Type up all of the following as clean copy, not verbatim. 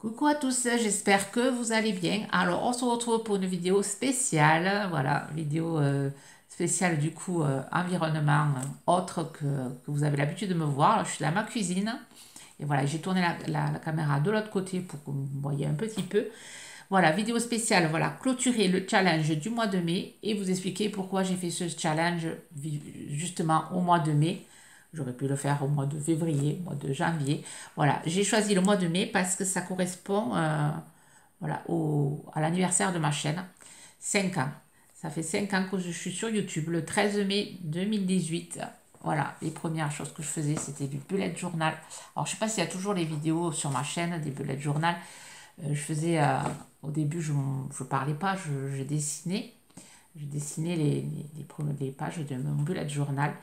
Coucou à tous, j'espère que vous allez bien. Alors, on se retrouve pour une vidéo spéciale, voilà, vidéo spéciale du coup environnement autre que vous avez l'habitude de me voir. Alors, je suis dans ma cuisine et voilà, j'ai tourné la caméra de l'autre côté pour que vous me voyez un petit peu. Voilà, vidéo spéciale, voilà, clôturer le challenge du mois de mai et vous expliquer pourquoi j'ai fait ce challenge justement au mois de mai. J'aurais pu le faire au mois de février, au mois de janvier. Voilà, j'ai choisi le mois de mai parce que ça correspond voilà, à l'anniversaire de ma chaîne. 5 ans. Ça fait 5 ans que je suis sur YouTube. Le 13 mai 2018, voilà, les premières choses que je faisais, c'était du bullet journal. Alors, je ne sais pas s'il y a toujours les vidéos sur ma chaîne, des bullet journal. Je faisais, au début, je ne parlais pas, je dessinais. Je dessinais les pages de mon bullet journal.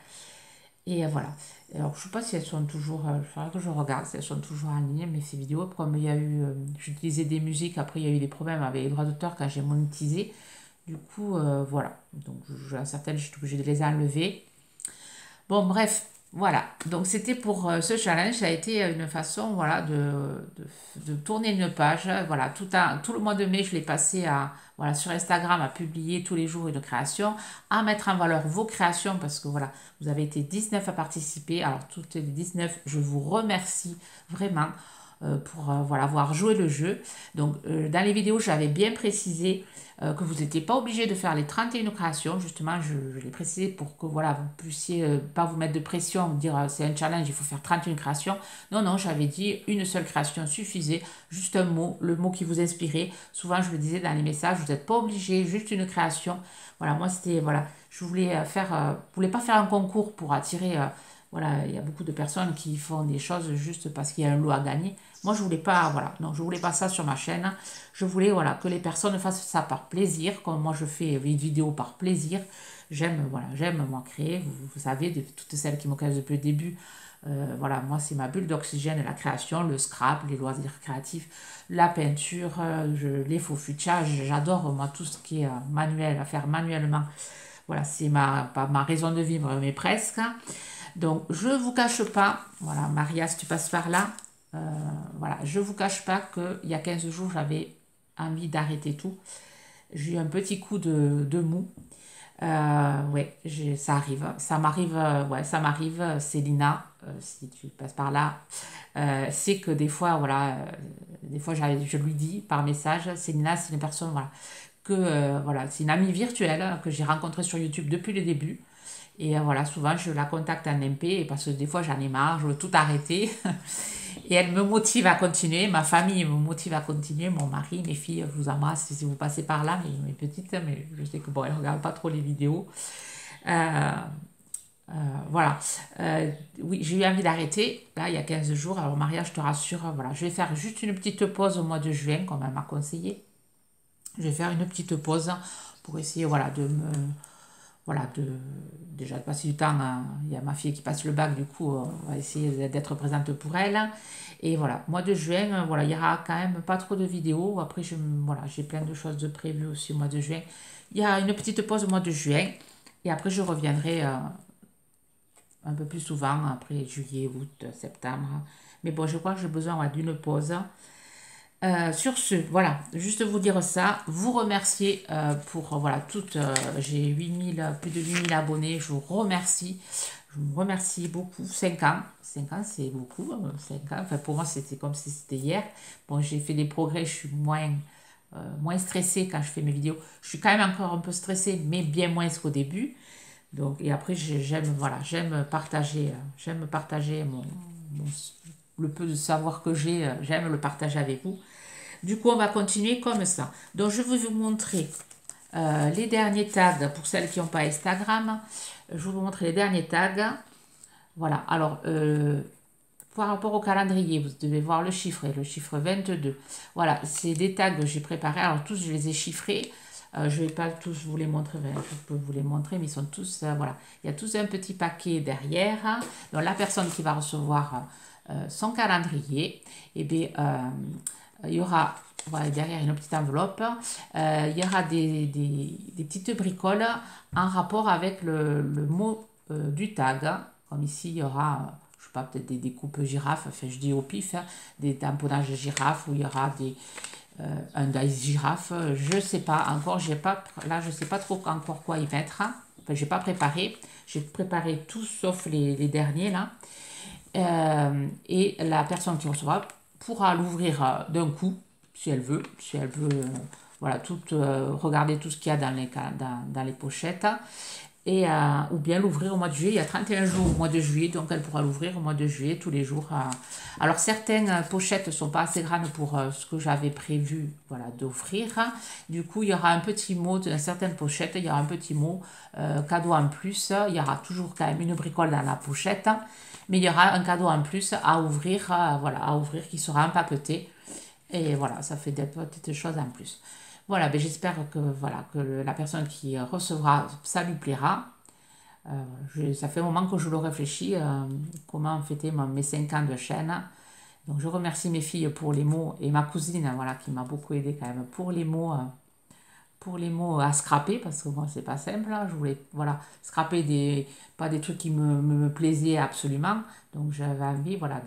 Et voilà. Alors, je ne sais pas si elles sont toujours. Il faudra que je regarde si elles sont toujours en ligne, mais ces vidéos, comme il y a eu. J'utilisais des musiques, après il y a eu des problèmes avec les droits d'auteur quand j'ai monétisé. Du coup, voilà. Donc, certaines, je suis obligée de les enlever. Bon, bref, voilà. Donc, c'était pour ce challenge. Ça a été une façon, voilà, de tourner une page. Voilà, tout le mois de mai, je l'ai passé voilà, sur Instagram à publier tous les jours une création, à mettre en valeur vos créations parce que, voilà, vous avez été 19 à participer. Alors, toutes les 19, je vous remercie vraiment pour voilà, avoir joué le jeu. Donc, dans les vidéos, j'avais bien précisé que vous n'étiez pas obligé de faire les 31 créations. Justement, je l'ai précisé pour que voilà, vous puissiez pas vous mettre de pression, vous dire c'est un challenge, il faut faire 31 créations. Non, non, j'avais dit une seule création suffisait, juste un mot, le mot qui vous inspirait. Souvent, je le disais dans les messages, vous n'êtes pas obligé, juste une création. Voilà, moi, c'était, voilà, je voulais voulais pas faire un concours pour attirer, voilà, il y a beaucoup de personnes qui font des choses juste parce qu'il y a un lot à gagner. Moi, je voulais pas, voilà, non, je voulais pas ça sur ma chaîne. Je voulais, voilà, que les personnes fassent ça par plaisir, comme moi je fais des vidéos par plaisir. J'aime, voilà, j'aime moi créer. Vous savez, de toutes celles qui me connaissent depuis le début, voilà, moi c'est ma bulle d'oxygène, la création, le scrap, les loisirs créatifs, la peinture, les faux fuchages. J'adore moi tout ce qui est manuel, à faire manuellement. Voilà, c'est pas ma raison de vivre, mais presque. Donc, je ne vous cache pas, voilà, Maria, si tu passes par là, euh, voilà, je ne vous cache pas qu'il y a 15 jours, j'avais envie d'arrêter tout. J'ai eu un petit coup de mou. Ouais, ça arrive. Ça m'arrive, ouais, ça m'arrive, Célina, si tu passes par là. C'est que des fois, voilà, des fois, je lui dis par message, Célina, c'est une personne, voilà, voilà, c'est une amie virtuelle que j'ai rencontrée sur YouTube depuis le début. Et voilà, souvent je la contacte en MP et parce que des fois j'en ai marre, je veux tout arrêter. Et elle me motive à continuer, ma famille me motive à continuer, mon mari, mes filles, je vous embrasse si vous passez par là, mes petites, mais je sais que bon, elles ne regardent pas trop les vidéos. Euh, voilà. Oui, j'ai eu envie d'arrêter, là, il y a 15 jours. Alors, Maria, je te rassure, voilà, je vais faire juste une petite pause au mois de juin, comme elle m'a conseillé. Je vais faire une petite pause pour essayer, voilà, voilà, déjà de passer du temps. Il y a ma fille qui passe le bac, du coup, on va essayer d'être présente pour elle. Et voilà, mois de juin, voilà, il y aura quand même pas trop de vidéos. Après, voilà, j'ai plein de choses de prévues aussi au mois de juin. Il y a une petite pause au mois de juin. Et après, je reviendrai un peu plus souvent, après juillet, août, septembre. Mais bon, je crois que j'ai besoin ouais, d'une pause. Sur ce, voilà, juste vous dire ça, vous remercier pour, voilà, j'ai 8000, plus de 8000 abonnés, je vous remercie, je vous remercie beaucoup, 5 ans, 5 ans c'est beaucoup, 5 ans, enfin pour moi c'était comme si c'était hier, bon j'ai fait des progrès, je suis moins stressée quand je fais mes vidéos, je suis quand même encore un peu stressée, mais bien moins qu'au début, donc, et après j'aime, voilà, j'aime partager le peu de savoir que j'ai, j'aime le partager avec vous. Du coup, on va continuer comme ça. Donc, je vais vous montrer les derniers tags pour celles qui n'ont pas Instagram. Je vais vous montrer les derniers tags. Voilà. Alors, par rapport au calendrier, vous devez voir le chiffre 22. Voilà, c'est des tags que j'ai préparés. Alors, tous, je les ai chiffrés. Je ne vais pas tous vous les montrer, je peux vous les montrer, mais ils sont tous, voilà. Il y a tous un petit paquet derrière. Donc, la personne qui va recevoir son calendrier, eh bien, il y aura voilà, derrière une petite enveloppe, il y aura des petites bricoles en rapport avec le mot du tag. Comme ici, il y aura, je sais pas, peut-être des découpes girafes, enfin je dis au pif, hein, des tamponnages girafes où il y aura un dice girafe, je sais pas encore, j'ai pas, là je sais pas trop encore quoi y mettre, hein. Enfin j'ai pas préparé, j'ai préparé tout sauf les derniers là. Et la personne qui recevra pourra l'ouvrir d'un coup, si elle veut voilà, regarder tout ce qu'il y a dans les pochettes, ou bien l'ouvrir au mois de juillet. Il y a 31 jours au mois de juillet, donc elle pourra l'ouvrir au mois de juillet tous les jours. Alors certaines pochettes ne sont pas assez grandes pour ce que j'avais prévu voilà, d'offrir. Du coup, il y aura un petit mot, dans certaines pochettes, il y aura un petit mot cadeau en plus. Il y aura toujours quand même une bricole dans la pochette, mais il y aura un cadeau en plus à ouvrir, voilà, à ouvrir qui sera empaqueté. Et voilà, ça fait des petites choses en plus. Voilà, ben j'espère que, voilà, que la personne qui recevra, ça lui plaira. Ça fait un moment que je le réfléchis, comment fêter mes 5 ans de chaîne. Donc je remercie mes filles pour les mots et ma cousine, voilà, qui m'a beaucoup aidé quand même pour les mots à scraper, parce que bon, c'est pas simple, hein. Je voulais, voilà, scraper pas des trucs qui me plaisaient absolument. Donc j'avais envie, voilà,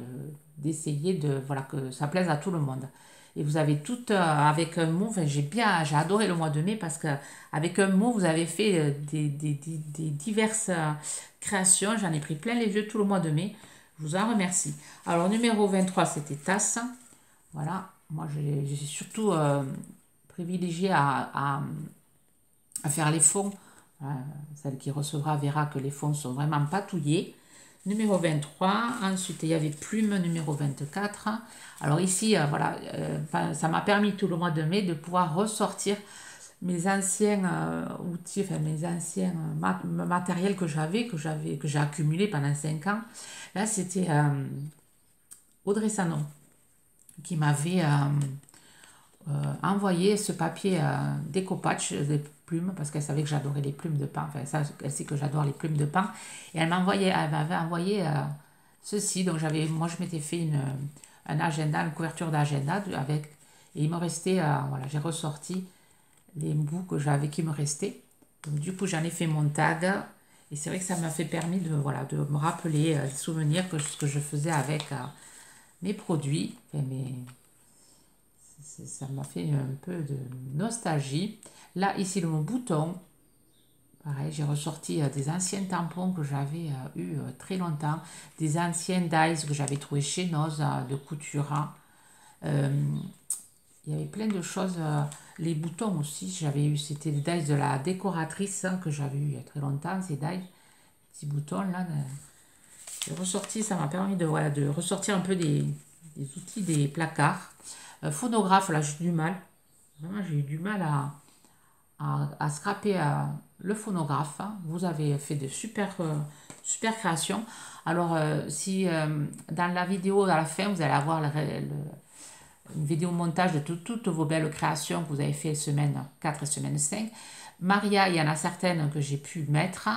d'essayer voilà, que ça plaise à tout le monde. Et vous avez tout avec un mot, enfin, j'ai adoré le mois de mai parce qu'avec un mot, vous avez fait des diverses créations. J'en ai pris plein les yeux tout le mois de mai. Je vous en remercie. Alors, numéro 23, c'était tasse. Voilà, moi, j'ai surtout privilégié à faire les fonds. Celle qui recevra verra que les fonds sont vraiment patouillés. Numéro 23, ensuite il y avait plume numéro 24. Alors ici, voilà, ça m'a permis tout le mois de mai de pouvoir ressortir mes anciens outils, enfin mes anciens matériels que j'ai accumulé pendant 5 ans. Là, c'était Audrey Sanon qui m'avait envoyé ce papier découpage des plumes parce qu'elle savait que j'adorais les plumes de pain. Enfin, ça, elle sait que j'adore les plumes de pain. Et elle m'avait envoyé ceci. Donc, moi, je m'étais fait un agenda, une couverture d'agenda et il me restait, voilà, j'ai ressorti les bouts qui me restaient. Donc, du coup, j'en ai fait mon tag. Et c'est vrai que ça m'a fait permis voilà, de me rappeler des souvenirs ce que je faisais avec mes produits, enfin, ça m'a fait un peu de nostalgie. Là, ici, mon bouton. Pareil, j'ai ressorti des anciens tampons que j'avais eu très longtemps. Des anciens dies que j'avais trouvé chez Noz de couture. Il y avait plein de choses. Les boutons aussi, j'avais eu. C'était des dies de la décoratrice que j'avais eu il y a très longtemps. Ces dies, petits boutons là. J'ai ressorti, ça m'a permis voilà, de ressortir un peu des outils des placards. Phonographe, là, j'ai du mal. Vraiment, j'ai eu du mal à scraper le phonographe. Vous avez fait de super créations. Alors, si dans la vidéo, à la fin, vous allez avoir une vidéo montage de toutes vos belles créations que vous avez fait semaine 4 et semaine 5. Maria, il y en a certaines que j'ai pu mettre.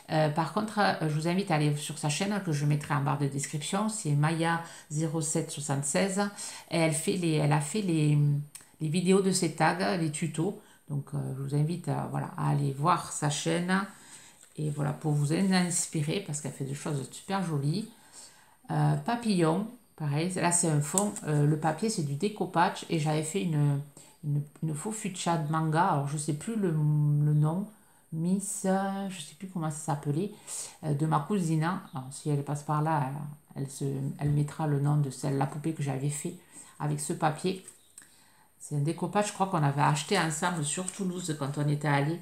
Par contre, je vous invite à aller sur sa chaîne que je mettrai en barre de description. C'est Maya0776. Elle a fait les vidéos de ses tags, les tutos. Donc, je vous invite voilà, à aller voir sa chaîne. Et voilà, pour vous inspirer, parce qu'elle fait des choses super jolies. Papillon, pareil. Là, c'est un fond. Le papier, c'est du découpage. Et j'avais fait une faux fuchsia de manga, alors je sais plus le nom, Miss, je sais plus comment ça s'appelait, de ma cousine. Alors, si elle passe par là, elle mettra le nom de la poupée que j'avais fait avec ce papier. C'est un découpage, je crois qu'on avait acheté ensemble sur Toulouse quand on était allé.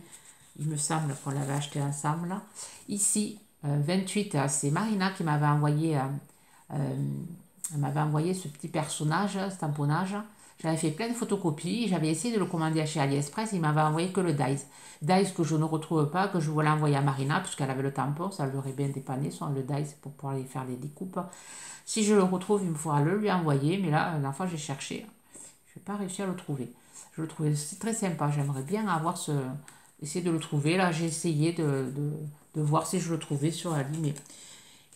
Il me semble qu'on l'avait acheté ensemble. Ici, 28, c'est Marina qui m'avait envoyé, ce petit personnage, ce tamponnage. J'avais fait plein de photocopies, j'avais essayé de le commander chez AliExpress, il m'avait envoyé que le dies. Dies que je ne retrouve pas, que je voulais envoyer à Marina, puisqu'elle avait le tampon, ça lui aurait bien dépanné, le dies pour pouvoir aller faire les découpes. Si je le retrouve, il me faudra le lui envoyer, mais là, la fois j'ai cherché, je n'ai pas réussi à le trouver. Je le trouvais très sympa, j'aimerais bien essayer de le trouver. Là, j'ai essayé de voir si je le trouvais sur la ligne, mais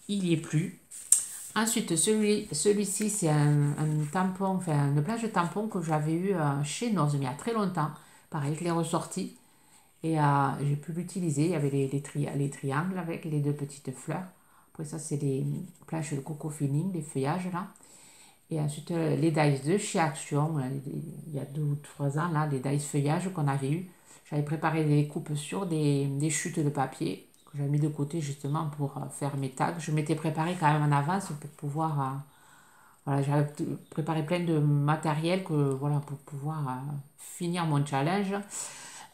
il n'y est plus. Ensuite, celui-ci, c'est un tampon, enfin une plage de tampons que j'avais eu chez Noz il y a très longtemps. Pareil, je l'ai ressorti et j'ai pu l'utiliser. Il y avait les triangles avec les deux petites fleurs. Après ça, c'est les planches de coco feeling, les feuillages là. Et ensuite, les dice de chez Action, il y a 2 ou 3 ans, là, les dice feuillages qu'on avait eu. J'avais préparé des coupes sur des chutes de papier que j'avais mis de côté justement pour faire mes tags. Je m'étais préparé quand même en avance pour pouvoir... voilà, j'avais préparé plein de matériel que, voilà, pour pouvoir finir mon challenge.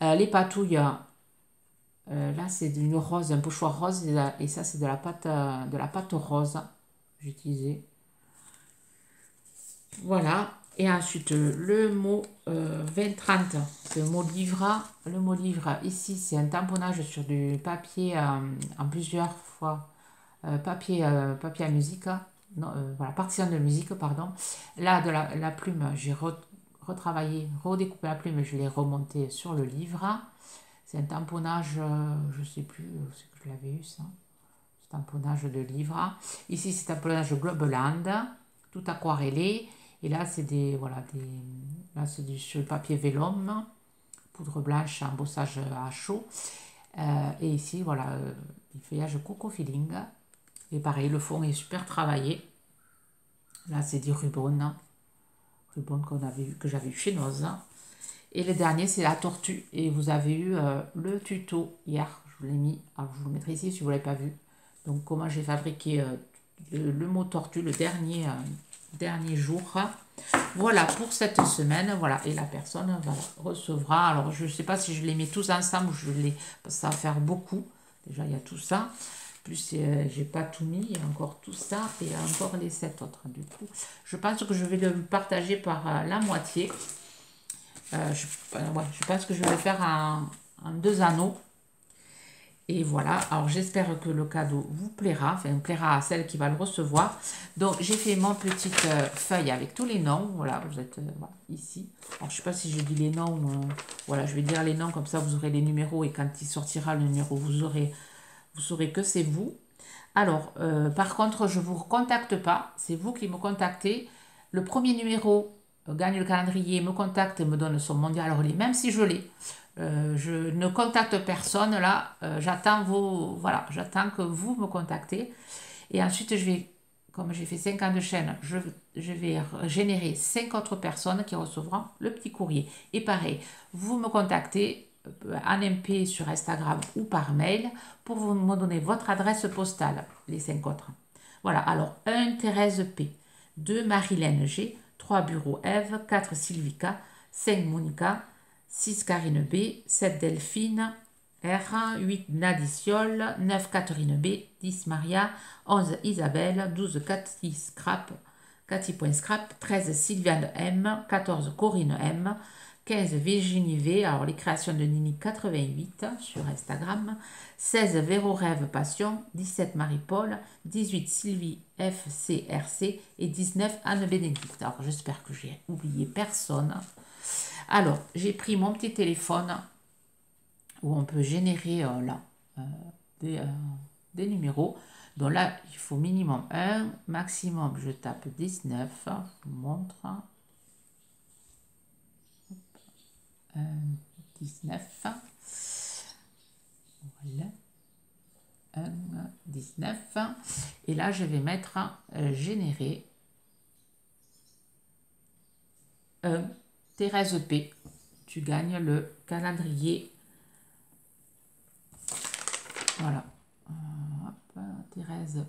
Les patouilles, là, c'est une rose, un pochoir rose, et ça, c'est de la pâte rose que j'ai utilisé. Voilà. Et ensuite, le mot 20-30, c'est le mot livre. Le mot livre, ici, c'est un tamponnage sur du papier en plusieurs fois. Papier à musique. Non, voilà, partition de musique, pardon. Là, de la plume, j'ai retravaillé, redécoupé la plume, je l'ai remonté sur le livre. C'est un tamponnage, je ne sais plus, c'est que je l'avais eu ça. Ce tamponnage de livre. Ici, c'est un tamponnage Globeland, tout aquarellé. Et là, c'est là, c'est sur le papier vélum, poudre blanche, embossage à chaud. Et ici, voilà, le feuillage coco feeling. Et pareil, le fond est super travaillé. Là, c'est du Rubon que j'avais eu chez Noz. Et le dernier, c'est la tortue. Et vous avez eu le tuto hier. Je vous l'ai mis. Alors, je vous le mettrai ici si vous ne l'avez pas vu. Donc, comment j'ai fabriqué le mot tortue le dernier jour. Voilà pour cette semaine. Voilà. Et la personne recevra. Alors, je ne sais pas si je les mets tous ensemble ou ça va faire beaucoup. Déjà, il y a tout ça. Plus, j'ai pas tout mis. Il y a encore tout ça. Et il y a encore les 7 autres. Du coup, je pense que je vais le partager par la moitié. Je pense que je vais le faire en 2 anneaux. Et voilà, alors j'espère que le cadeau vous plaira, enfin plaira à celle qui va le recevoir. Donc j'ai fait mon petite feuille avec tous les noms, voilà, vous êtes voilà, ici. Alors je sais pas si je dis les noms, voilà, je vais dire les noms, comme ça vous aurez les numéros et quand il sortira le numéro, vous saurez que c'est vous. Alors, par contre, je ne vous contacte pas, c'est vous qui me contactez. Le premier numéro gagne le calendrier, me contacte et me donne son mondial relais, même si je l'ai. Je ne contacte personne là, j'attends j'attends que vous me contactez. Et ensuite, comme j'ai fait 5 ans de chaîne, je vais générer 5 autres personnes qui recevront le petit courrier. Et pareil, vous me contactez en MP sur Instagram ou par mail pour vous me donner votre adresse postale, les 5 autres. Voilà, alors 1 Thérèse P, 2 Marilène G, 3 Bureau Eve, 4 Sylvica, 5 Monica, 6 Karine B, 7 Delphine R, 8 Nadiciol, 9 Catherine B, 10 Maria, 11 Isabelle, 12 Cathy Scrap, Cathy.scrap, 13 Sylviane M, 14 Corinne M, 15 Virginie V, alors les créations de Nini 88 sur Instagram, 16 Véro Rêve Passion, 17 Marie-Paul, 18 Sylvie FCRC et 19 Anne Bénédicte. Alors j'espère que j'ai oublié personne. Alors j'ai pris mon petit téléphone où on peut générer des numéros. Donc là, il faut minimum 1, maximum, je tape 19, je vous montre. 19, voilà, 1, 19, et là je vais mettre générer 1, Thérèse P, tu gagnes le calendrier, voilà, hop, Thérèse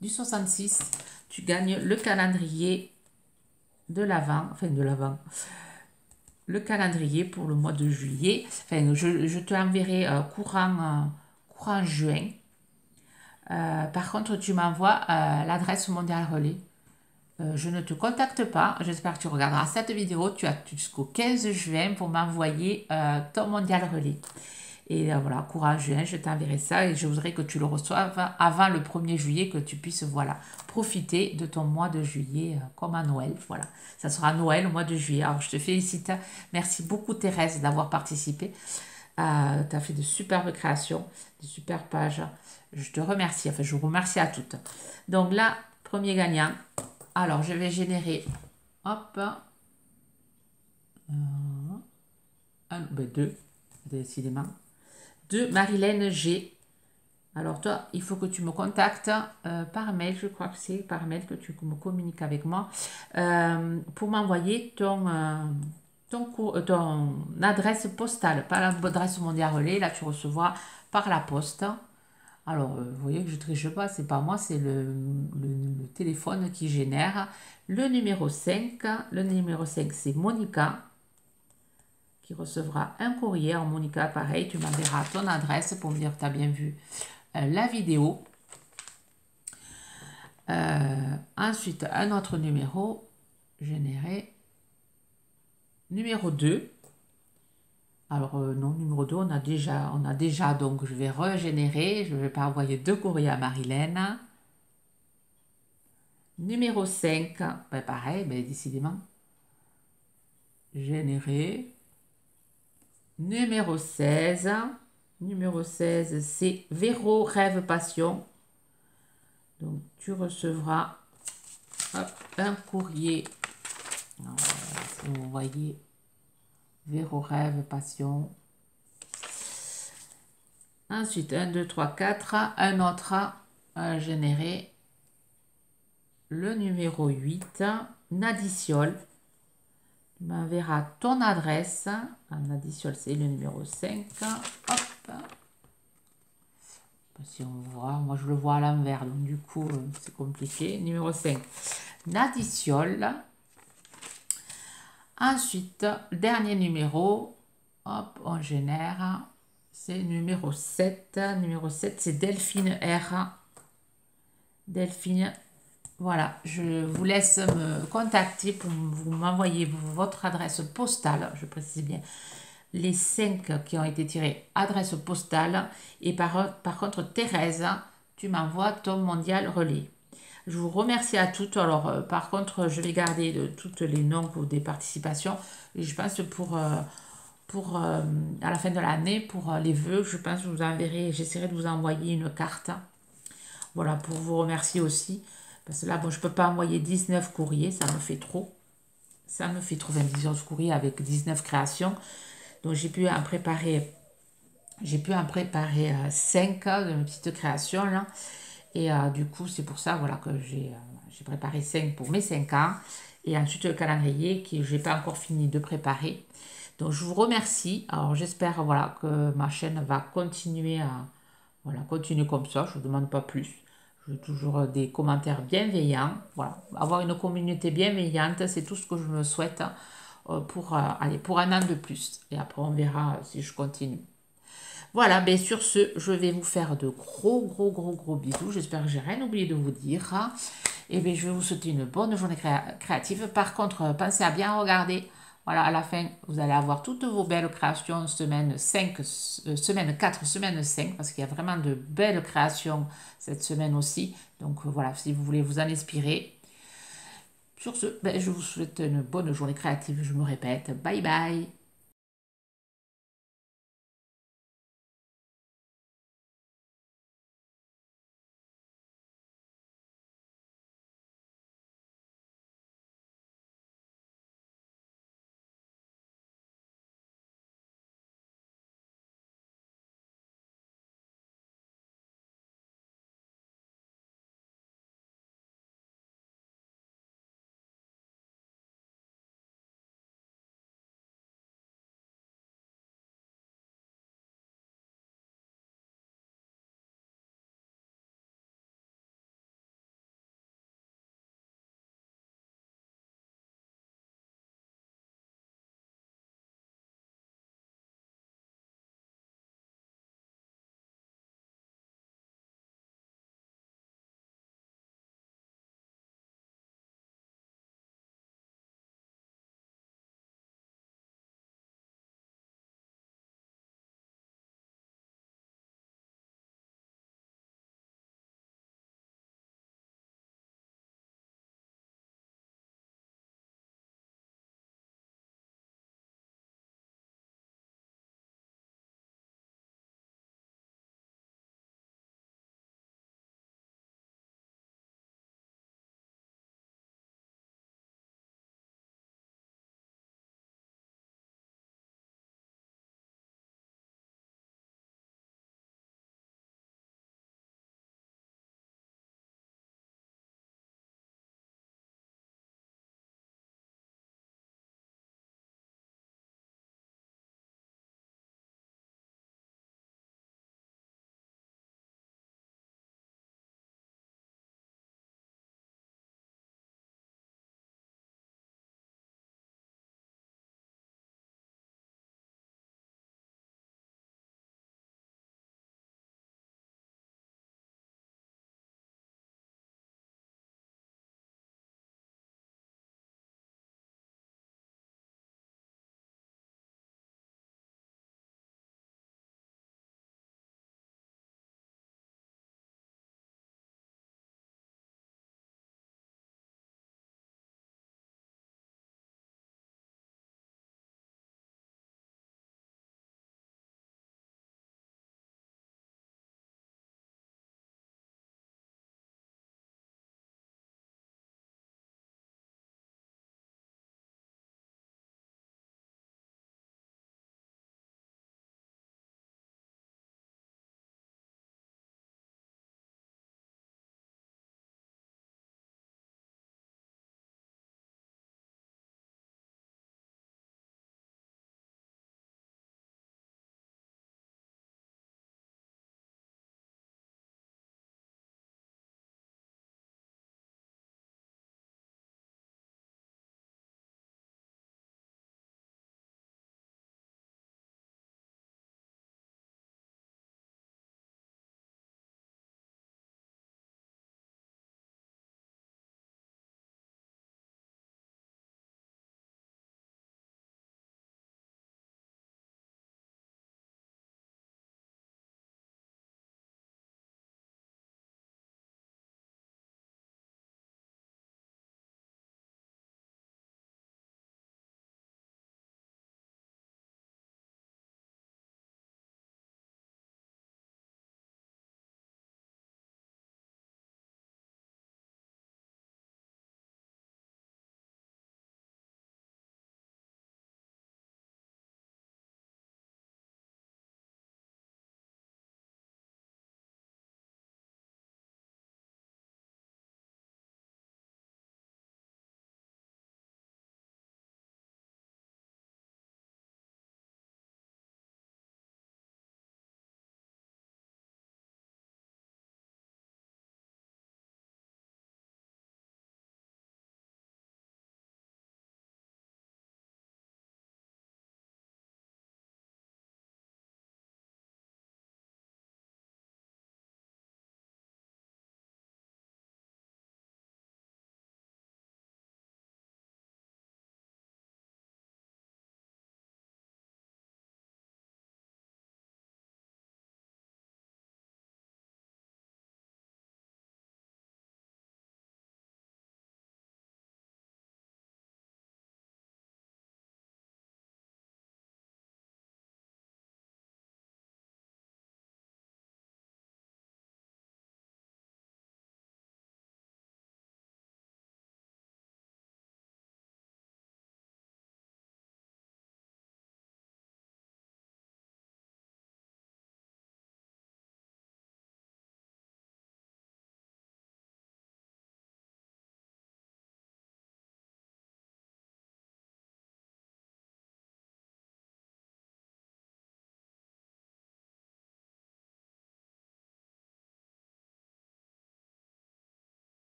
du 66, tu gagnes le calendrier de l'Avent, le calendrier pour le mois de juillet. Enfin, je te l'enverrai courant juin. Par contre, tu m'envoies l'adresse mondial relais. Je ne te contacte pas. J'espère que tu regarderas cette vidéo. Tu as jusqu'au 15 juin pour m'envoyer ton mondial relais. Et voilà, courant juin, je t'enverrai ça et je voudrais que tu le reçoives avant le 1er juillet, que tu puisses voilà, profiter de ton mois de juillet comme à Noël. Voilà, ça sera Noël au mois de juillet. Alors, je te félicite. Merci beaucoup, Thérèse, d'avoir participé. Tu as fait de superbes créations, de superbes pages. Je te remercie. Enfin, je vous remercie à toutes. Donc là, premier gagnant. Alors, je vais générer, hop, 2, décidément. 2 Marilène G. Alors toi, il faut que tu me contactes par mail, je crois que c'est par mail que tu me communiques avec moi, pour m'envoyer ton adresse postale, pas l'adresse mondiale relais, là tu recevras par la poste. Alors, vous voyez que je triche pas, c'est pas moi, c'est le téléphone qui génère. Le numéro 5, le numéro 5 c'est Monica qui recevra un courrier. En Monica, pareil, tu m'enverras ton adresse pour me dire que tu as bien vu la vidéo. Ensuite, un autre numéro généré. Numéro 2. Alors, non, numéro 2, on a déjà, donc je vais régénérer. Je ne vais pas envoyer deux courriers à Marilène. Numéro 5, ben pareil, ben décidément. Générer. Numéro 16. Numéro 16, c'est Véro Rêve Passion. Donc, tu recevras un courrier. Alors, si vous voyez, Véro Rêve Passion. Ensuite, 1, 2, 3, 4. Un autre généré. Le numéro 8, Nadiciol. Tu m'enverras ton adresse. Nadiciol, c'est le numéro 5. Hop. Si on voit, moi je le vois à l'envers, donc du coup, c'est compliqué. Numéro 5, Nadiciol. Ensuite, dernier numéro. Hop, on génère. C'est numéro 7. Numéro 7, c'est Delphine R. Delphine, voilà, je vous laisse me contacter pour vous m'envoyer votre adresse postale, je précise bien, les 5 qui ont été tirés, adresse postale, et par contre, Thérèse, tu m'envoies ton mondial relais. Je vous remercie à toutes. Alors, par contre, je vais garder toutes les noms des participations, et je pense à la fin de l'année, pour les vœux, je pense que je vous enverrai, j'essaierai de vous envoyer une carte. Voilà, pour vous remercier aussi. Parce que là, bon, je ne peux pas envoyer 19 courriers, ça me fait trop. Ça me fait trop 19 courriers avec 19 créations. Donc, j'ai pu en préparer 5 de petites créations, là. Et du coup, c'est pour ça, voilà, que j'ai préparé 5 pour mes 5 ans. Et ensuite, le calendrier que je n'ai pas encore fini de préparer. Donc, je vous remercie. Alors, j'espère, voilà, que ma chaîne va continuer voilà, continuer comme ça. Je ne vous demande pas plus. Je veux toujours des commentaires bienveillants. Voilà, avoir une communauté bienveillante, c'est tout ce que je me souhaite pour un an de plus. Et après, on verra si je continue. Voilà, ben sur ce, je vais vous faire de gros bisous. J'espère que j'ai rien oublié de vous dire. Et bien, je vais vous souhaiter une bonne journée créative. Par contre, pensez à bien regarder. Voilà, à la fin, vous allez avoir toutes vos belles créations semaine 5, semaine 4, semaine 5, parce qu'il y a vraiment de belles créations cette semaine aussi. Donc voilà, si vous voulez vous en inspirer. Sur ce, ben, je vous souhaite une bonne journée créative, je me répète. Bye bye.